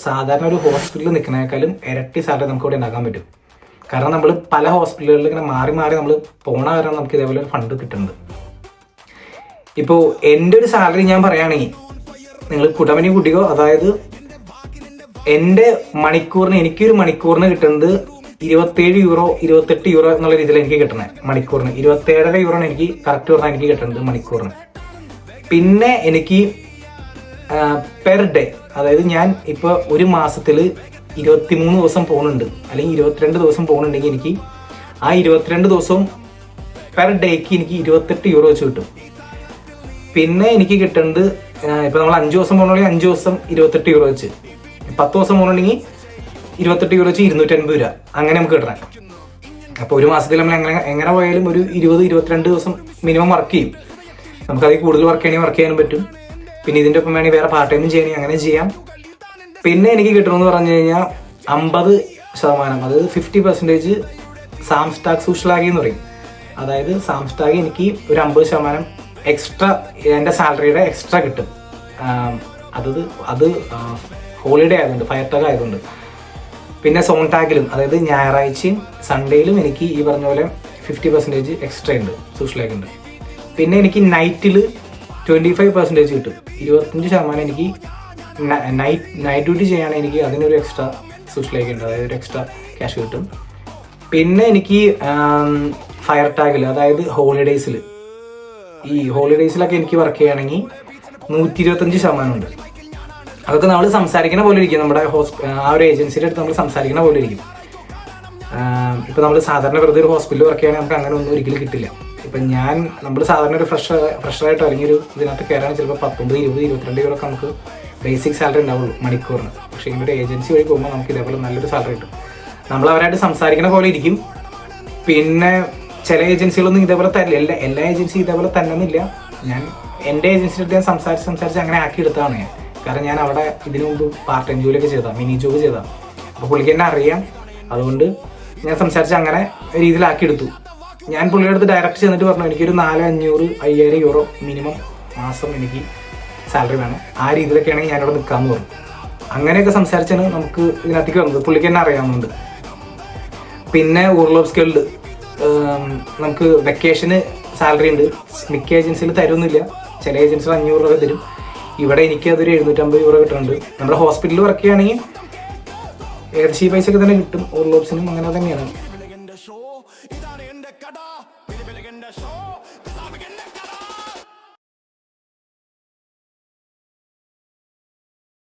സാധാരണ ഒരു ഹോസ്പിറ്റലിൽ നിൽക്കുന്നതിനേക്കാളും ഇരട്ടി സാലറി നമുക്ക് ഇവിടെ ഉണ്ടാക്കാൻ പറ്റും. കാരണം നമ്മൾ പല ഹോസ്പിറ്റലുകളിൽ ഇങ്ങനെ മാറി മാറി നമ്മൾ പോണ കാരണം നമുക്ക് ഇതേപോലെ ഒരു ഫണ്ട് കിട്ടുന്നുണ്ട്. ഇപ്പോൾ എൻ്റെ ഒരു സാലറി ഞാൻ പറയുകയാണെങ്കിൽ നിങ്ങൾ കുട്ടമണി കൂട്ടിക്കോ. അതായത് എൻ്റെ മണിക്കൂറിന് എനിക്കൊരു മണിക്കൂറിന് കിട്ടുന്നത് 27 യൂറോ 28 യൂറോ എന്നുള്ള രീതിയിൽ എനിക്ക് കിട്ടണേ. മണിക്കൂറിന് 27.5 യൂറോ എനിക്ക് കറക്റ്റ് പറഞ്ഞാൽ എനിക്ക് കിട്ടുന്നത് മണിക്കൂറിന്. പിന്നെ എനിക്ക് പെർ ഡേ, അതായത് ഞാൻ ഇപ്പോൾ ഒരു മാസത്തിൽ 23 ദിവസം പോകുന്നുണ്ട് അല്ലെങ്കിൽ 22 ദിവസം പോകുന്നുണ്ടെങ്കിൽ എനിക്ക് ആ 22 ദിവസവും പെർ ഡേക്ക് എനിക്ക് 28 യൂറോ വെച്ച് കിട്ടും. പിന്നെ എനിക്ക് കിട്ടുന്നത് ഇപ്പോൾ നമ്മൾ 5 ദിവസം പോകണമെങ്കിൽ 5 ദിവസം 28 യൂറോ വെച്ച്, 10 ദിവസം പോകണമെങ്കിൽ 28 യൂറോ വെച്ച് 250 രൂപ അങ്ങനെ നമുക്ക് കിട്ടണം. അപ്പോൾ ഒരു മാസത്തിൽ നമ്മൾ എങ്ങനെ പോയാലും ഒരു 20-22 ദിവസം മിനിമം വർക്ക് ചെയ്യും. നമുക്കതിൽ കൂടുതൽ വർക്ക് ചെയ്യണമെങ്കിൽ വർക്ക് ചെയ്യാനും പറ്റും. പിന്നെ ഇതിൻ്റെ ഒപ്പം വേണമെങ്കിൽ വേറെ പാർട്ട് ടൈമും ചെയ്യണമെങ്കിൽ അങ്ങനെ ചെയ്യാം. പിന്നെ എനിക്ക് കിട്ടണമെന്ന് പറഞ്ഞു കഴിഞ്ഞാൽ 50%, അതായത് 50% സാംസ്റ്റാഗ് സൂഷ്ലാഗി എന്ന് പറയും. അതായത് സാംസ്റ്റാഗ് എനിക്ക് ഒരു 50% എക്സ്ട്രാ എൻ്റെ സാലറിയുടെ എക്സ്ട്രാ കിട്ടും. അത് ഹോളിഡേ ആയതുകൊണ്ട്, ഫയർ ടാഗ് ആയതുകൊണ്ട്. പിന്നെ സോൺടാഗിലും, അതായത് ഞായറാഴ്ചയും സൺഡേയിലും എനിക്ക് ഈ പറഞ്ഞ പോലെ 50% എക്സ്ട്രാ ഉണ്ട്, സൂഷ്ലാഗ് ഉണ്ട്. പിന്നെ എനിക്ക് നൈറ്റിൽ 25% കിട്ടും. 25% എനിക്ക് നൈറ്റ് ഡ്യൂട്ടി ചെയ്യുകയാണെങ്കിൽ എനിക്ക് അതിനൊരു എക്സ്ട്രാ സൂഷ്ലാഗ് ഉണ്ട്, അതായത് ഒരു എക്സ്ട്രാ ക്യാഷ് കിട്ടും. പിന്നെ എനിക്ക് ഫയർ ടാഗിൽ, അതായത് ഹോളിഡേയ്സിൽ, ഈ ഹോളിഡേയ്സിലൊക്കെ എനിക്ക് വർക്ക് ചെയ്യുകയാണെങ്കിൽ 125% ഉണ്ട്. അതൊക്കെ നമ്മൾ സംസാരിക്കുന്ന പോലെ ഇരിക്കും. നമ്മുടെ ആ ഒരു ഏജൻസിയുടെ അടുത്ത് നമ്മൾ സംസാരിക്കുന്ന പോലെ ഇരിക്കും. ഇപ്പം നമ്മൾ സാധാരണ വെറുതെ ഒരു ഹോസ്പിറ്റലിൽ വർക്ക് ചെയ്യുകയാണെങ്കിൽ നമുക്ക് അങ്ങനെ ഒന്നും ഒരിക്കലും കിട്ടില്ല. ഇപ്പം നമ്മൾ സാധാരണ ഒരു ഫ്രഷറായിട്ട് അല്ലെങ്കിൽ ഒരു ഇതിനകത്ത് കയറാണെങ്കിൽ ചിലപ്പോൾ 19, 20, 22 യൂറോ ഒക്കെ നമുക്ക് ബേസിക് സാലറി ഉണ്ടാവുള്ളൂ മണിക്കൂറിന്. പക്ഷേ ഇങ്ങനെ ഒരു ഏജൻസി വഴി പോകുമ്പോൾ നമുക്ക് ഇതേപോലെ നല്ലൊരു സാലറി കിട്ടും. നമ്മൾ അവരായിട്ട് സംസാരിക്കുന്ന പോലെ ഇരിക്കും. പിന്നെ ചില ഏജൻസികളൊന്നും ഇതേപോലെ തരില്ല. എല്ലാ ഏജൻസിയും ഇതേപോലെ തന്നെന്നില്ല. ഞാൻ എൻ്റെ ഏജൻസിയുടെ അടുത്ത് ഞാൻ സംസാരിച്ച് അങ്ങനെ ആക്കി എടുത്തതാണ് ഞാൻ. കാരണം ഞാൻ അവിടെ ഇതിനു മുമ്പ് പാർട്ട് ടൈം ജോലിയൊക്കെ ചെയ്തതാണ്, മിനി ജോബ് ചെയ്തതാണ്. അപ്പോൾ പുള്ളിക്ക് എന്നെ അറിയാം. അതുകൊണ്ട് ഞാൻ സംസാരിച്ച് അങ്ങനെ രീതിയിലാക്കി എടുത്തു. ഞാൻ പുള്ളിയുടെ അടുത്ത് ഡയറക്റ്റ് ചെന്നിട്ട് പറഞ്ഞു എനിക്കൊരു 400-5,000 യൂറോ മിനിമം മാസം എനിക്ക് സാലറി വേണം. ആ രീതിയിലൊക്കെ ആണെങ്കിൽ ഞാനിവിടെ നിൽക്കാമെന്ന് പറഞ്ഞു. അങ്ങനെയൊക്കെ സംസാരിച്ചാണ് നമുക്ക് ഇതിനകത്തേക്ക് വന്നത്. പുള്ളിക്ക് എന്നെ അറിയാവുന്നുണ്ട്. പിന്നെ ഊർലോബ്സ്കേൾഡ് നമുക്ക് വെക്കേഷന് സാലറി ഉണ്ട്. മിക്ക ഏജൻസിയിൽ തരുമൊന്നുമില്ല. ചില ഏജൻസികൾ 500 രൂപ തരും. ഇവിടെ എനിക്ക് അതൊരു 750 യൂറോ കിട്ടുന്നുണ്ട്. നമ്മുടെ ഹോസ്പിറ്റലിൽ വർക്ക് ചെയ്യുകയാണെങ്കിൽ ഏകദേശം ഈ പൈസയൊക്കെ തന്നെ കിട്ടും. ഊർലോബ്സിനും അങ്ങനെ തന്നെയാണ്.